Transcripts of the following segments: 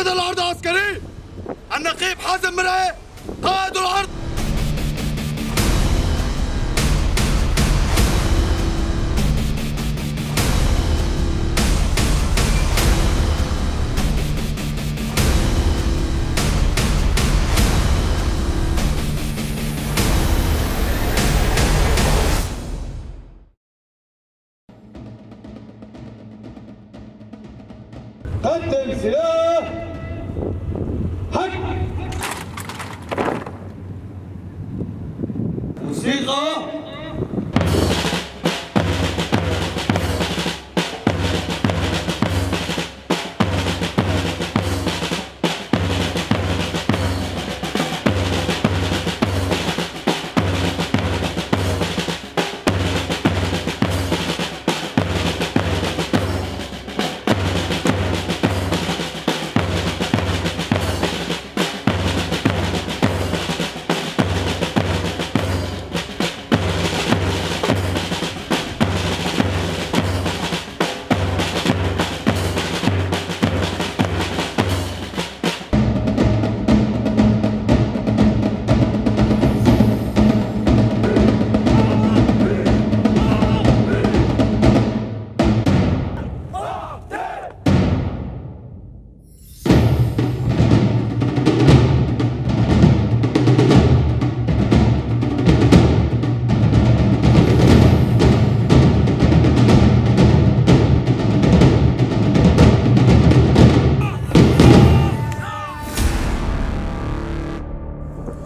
هذا العرض عسكري. النقيب حازم مرعي قائد العرض. قدم سلاح حق موسيقى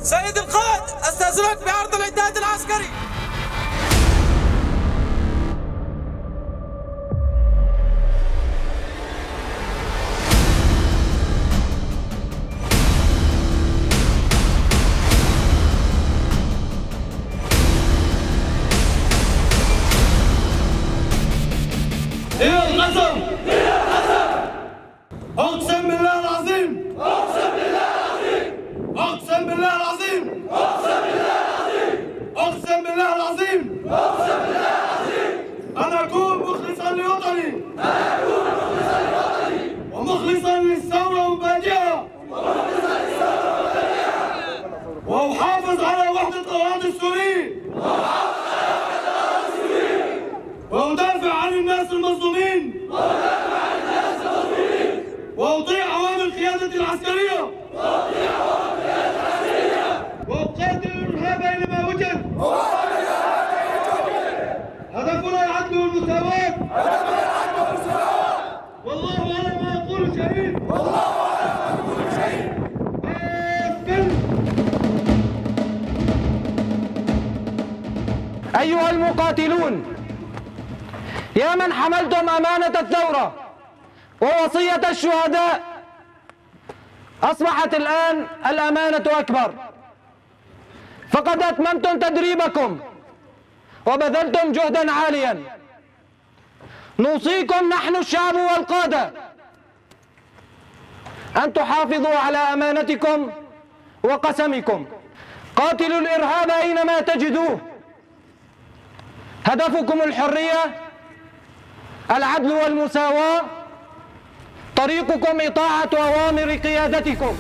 سيد القائد، استأذنك بعرض الإعداد العسكري. هي القسم أقسم بالله العظيم أقسم بالله العظيم أقسم بالله العظيم أقسم بالله العظيم أن أكون مخلصا لوطني ومخلصا للثورة ومبادئها وأحافظ على وحدة الأراضي السورية وأدافع عن الناس المظلومين وأطيع أوامر القيادة العسكرية وأقاتل الإرهاب أينما وجد. هدفنا العدل والمساواة. والله على ما يقول شهيد. أيها المقاتلون، يا من حملتم أمانة الثورة ووصية الشهداء، أصبحت الآن الأمانة أكبر، فقد أتممتم تدريبكم وبذلتم جهدا عاليا. نوصيكم نحن الشعب والقادة أن تحافظوا على أمانتكم وقسمكم. قاتلوا الإرهاب أينما تجدوه. هدفكم الحرية، العدل والمساواة، طريقكم إطاعة أوامر قيادتكم.